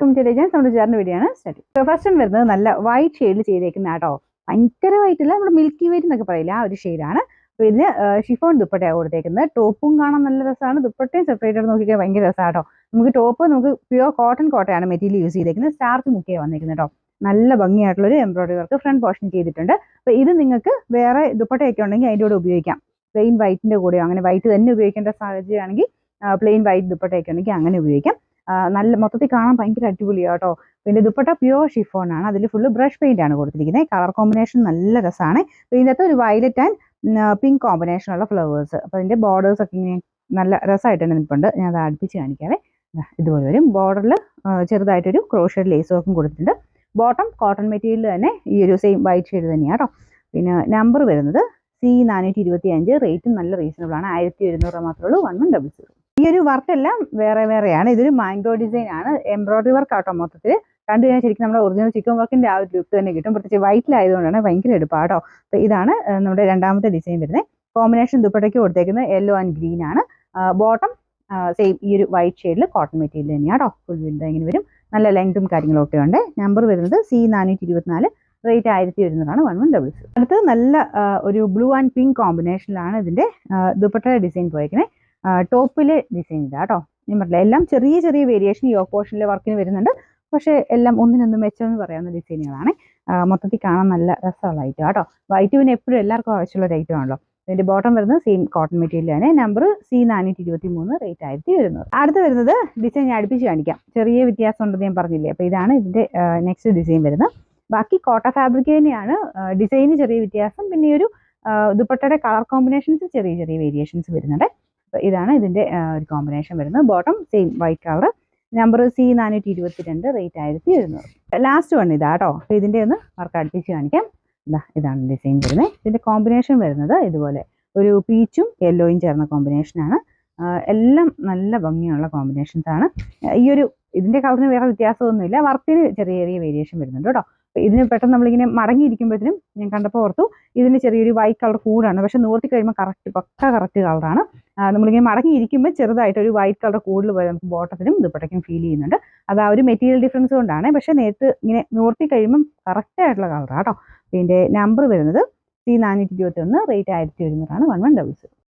Welcome to നമ്മുടെ ചേർന്ന video ആണ് സ്റ്റാർട്ട്. ഫസ്റ്റ് വൺ വരുന്നത് നല്ല വൈറ്റ് ഷെയ്ഡിൽ ചെയ്തേക്കുന്ന കേട്ടോ. ഭയങ്കര വൈറ്റ് അല്ല, നമ്മുടെ മിൽക്കി വൈറ്റ് എന്നൊക്കെ പറയില്ല, ആ ഒരു ഷെയ്ഡാണ്. അപ്പോൾ ഇതിന് ഷിഫോൺ ദുപ്പട്ടയാണ് കൊടുത്തേക്കുന്നത്. ടോപ്പും കാണാൻ നല്ല രസമാണ്, ദുപ്പട്ടയും സെപ്പറേറ്റ് ആയിട്ട് നോക്കിയാൽ ഭയങ്കര രസമാണ് കേട്ടോ. നമുക്ക് ടോപ്പ് നമുക്ക് പ്യുവർ കോട്ടൺ കോട്ടയാണ് മെറ്റീരിയൽ യൂസ് ചെയ്തേക്കുന്നത്. സ്റ്റാർച്ച് മുക്കിയാണ് വന്നിരിക്കുന്നത് കേട്ടോ. നല്ല ഭംഗിയായിട്ടുള്ളൊരു എംബ്രോയിഡറി വർക്ക് ഫ്രണ്ട് പോർഷൻ ചെയ്തിട്ടുണ്ട്. അപ്പോൾ ഇത് നിങ്ങൾക്ക് വേറെ ദുപ്പട്ടയൊക്കെ ഉണ്ടെങ്കിൽ അതിൻ്റെ കൂടെ ഉപയോഗിക്കാം. പ്ലെയിൻ വൈറ്റിൻ്റെ കൂടെയോ അങ്ങനെ വൈറ്റ് തന്നെ ഉപയോഗിക്കേണ്ട സാഹചര്യമാണെങ്കിൽ പ്ലെയിൻ വൈറ്റ് ദുപ്പട്ടയൊക്കെ ഉണ്ടെങ്കിൽ അങ്ങനെ ഉപയോഗിക്കാം. നല്ല മൊത്തത്തിൽ കാണാൻ ഭയങ്കര അടിപൊളിയാണ് കേട്ടോ. പിന്നെ ദുപ്പട്ട പ്യുവർ ഷിഫോൺ ആണ്, അതിൽ ഫുള്ള് ബ്രഷ് പെയിന്റ് ആണ് കൊടുത്തിരിക്കുന്നത്. കളർ കോമ്പിനേഷൻ നല്ല രസമാണ്. അപ്പോൾ ഇതിനകത്ത് ഒരു വയലറ്റ് ആൻഡ് പിങ്ക് കോമ്പിനേഷനുള്ള ഫ്ലവേഴ്സ്. അപ്പോൾ അതിൻ്റെ ബോർഡേഴ്സ് ഒക്കെ ഇങ്ങനെ നല്ല രസമായിട്ട് തന്നെ നിൽപ്പുണ്ട്. ഞാൻ അത് അടുപ്പിച്ച് കാണിക്കാവേ. ഇതുപോലെ വരും. ബോർഡറിൽ ചെറുതായിട്ടൊരു ക്രോഷഡ് ലേസ് വർക്കും കൊടുത്തിട്ടുണ്ട്. ബോട്ടം കോട്ടൺ മെറ്റീരിയൽ തന്നെ ഈ ഒരു സെയിം വൈറ്റ് ഷെയ്ഡ് തന്നെയാണ് കേട്ടോ. പിന്നെ നമ്പർ വരുന്നത് C425. റേറ്റും നല്ല റീസണബിൾ ആണ്. 1100 മാത്രമേ ഉള്ളൂ. 1100. ഈ ഒരു വർക്ക് എല്ലാം വേറെ വേറെയാണ്. ഇതൊരു മാംഗോ ഡിസൈൻ ആണ്, എംബ്രോയിഡറി വർക്ക് ആട്ടോ. മൊത്തത്തിൽ കണ്ടു കഴിഞ്ഞാൽ ശരിക്കും നമ്മുടെ ഒറിജിനൽ ചിക്കൻ വർക്കിന്റെ ആ ഒരു ലുക്ക് തന്നെ കിട്ടും. പ്രത്യേകിച്ച് വൈറ്റിലായതുകൊണ്ടാണ് ഭയങ്കര എടുപ്പാട്ടോ. അപ്പോൾ ഇതാണ് നമ്മുടെ രണ്ടാമത്തെ ഡിസൈൻ വരുന്നത്. കോമ്പിനേഷൻ ദുപ്പട്ടയ്ക്ക് കൊടുത്തേക്കുന്നത് യെല്ലോ ആൻഡ് ഗ്രീൻ ആണ്. ബോട്ടം സെയിം ഈ ഒരു വൈറ്റ് ഷെയ്ഡിൽ കോട്ടൺ മെറ്റീരിയൽ തന്നെയാണ് കേട്ടോ. ഫുൾ വിൻഡ് ഇങ്ങനെ വരും. നല്ല ലെങ്തും കാര്യങ്ങളൊക്കെ ഉണ്ട്. നമ്പർ വരുന്നത് C424. റേറ്റ് 1100 1100. അടുത്തത് നല്ല ഒരു ബ്ലൂ ആൻഡ് പിങ്ക് കോമ്പിനേഷനിലാണ് ഇതിന്റെ ദുപ്പട്ടയുടെ ഡിസൈൻ പോയേക്കുന്നത്. ടോപ്പിലെ ഡിസൈൻ ഇതാ കേട്ടോ. ഞാൻ പറഞ്ഞില്ല, എല്ലാം ചെറിയ ചെറിയ വേരിയേഷൻ യോക്ക് പോർഷനിലെ വർക്കിന് വരുന്നുണ്ട്. പക്ഷേ എല്ലാം ഒന്നിനൊന്നും മെച്ചമെന്ന് പറയാവുന്ന ഡിസൈനുകളാണ്. മൊത്തത്തിൽ കാണാൻ നല്ല രസമുള്ള ഐറ്റം കേട്ടോ. വൈറ്റ് പിന്നെ എപ്പോഴും എല്ലാവർക്കും ആവശ്യമുള്ള ഒരു ഐറ്റം ആണല്ലോ. ഇതിന്റെ ബോട്ടം വരുന്നത് സെയിം കോട്ടൺ മെറ്റീരിയൽ ആണ്. Number C423. റേറ്റ് 1100. അടുത്ത് വരുന്നത് ഡിസൈൻ ഞാൻ അടുപ്പിച്ച് കാണിക്കാം. ചെറിയ വ്യത്യാസം ഉണ്ടെന്ന് ഞാൻ പറഞ്ഞില്ലേ. അപ്പോൾ ഇതാണ് ഇതിന്റെ നെക്സ്റ്റ് ഡിസൈൻ വരുന്നത്. ബാക്കി കോട്ട ഫാബ്രിക് തന്നെയാണ്. ഡിസൈന് ചെറിയ വ്യത്യാസം, പിന്നെ ഈ ഒരു ദുപ്പട്ടയുടെ കളർ കോമ്പിനേഷൻസ് ചെറിയ ചെറിയ വേരിയേഷൻസ് വരുന്നുണ്ട്. അപ്പോൾ ഇതാണ് ഇതിന്റെ ഒരു കോമ്പിനേഷൻ വരുന്നത്. Bottom same white colour. Number C422. Rate 1100. Last one ഇതാ കേട്ടോ. അപ്പോൾ ഇതിന്റെ ഒന്ന് വർക്ക് അടുപ്പിച്ച് കാണിക്കാം. ഇതാണ് ഡിസൈൻ വരുന്നത്. ഇതിന്റെ കോമ്പിനേഷൻ വരുന്നത് ഇതുപോലെ ഒരു പീച്ചും യെല്ലോയും ചേർന്ന കോമ്പിനേഷനാണ്. എല്ലാം നല്ല ഭംഗിയുള്ള കോമ്പിനേഷൻസ് ആണ്. ഈ ഒരു ഇതിന്റെ കളറിന് വേറെ വ്യത്യാസമൊന്നുമില്ല. വർക്കിന് ചെറിയ ചെറിയ വേരിയേഷൻ വരുന്നുണ്ട് കേട്ടോ. ഇതിന് പെട്ടെന്ന് നമ്മളിങ്ങനെ മടങ്ങിയിരിക്കുമ്പോഴത്തേനും ഞാൻ കണ്ടപ്പോൾ ഓർത്തു ഇതിന് ചെറിയൊരു വൈറ്റ് കളർ കൂടാണ്. പക്ഷെ നോർത്തി കഴിയുമ്പോൾ കറക്റ്റ് കളറാണ്. നമ്മളിങ്ങനെ മടങ്ങിയിരിക്കുമ്പോൾ ചെറുതായിട്ടൊരു വൈറ്റ് കളർ കൂടുതൽ പോലെ നമുക്ക് ബോട്ടത്തിനും ദുപ്പട്ടയ്ക്കും ഫീൽ ചെയ്യുന്നുണ്ട്. അത് ആ ഒരു മെറ്റീരിയൽ ഡിഫറൻസ് കൊണ്ടാണ്. പക്ഷെ നേരത്തെ ഇങ്ങനെ നോർത്തി കഴിയുമ്പം കറക്റ്റ് ആയിട്ടുള്ള കളറാണ് കേട്ടോ. ഇതിന്റെ നമ്പർ വരുന്നത് C421. റേറ്റ് 1100 1100.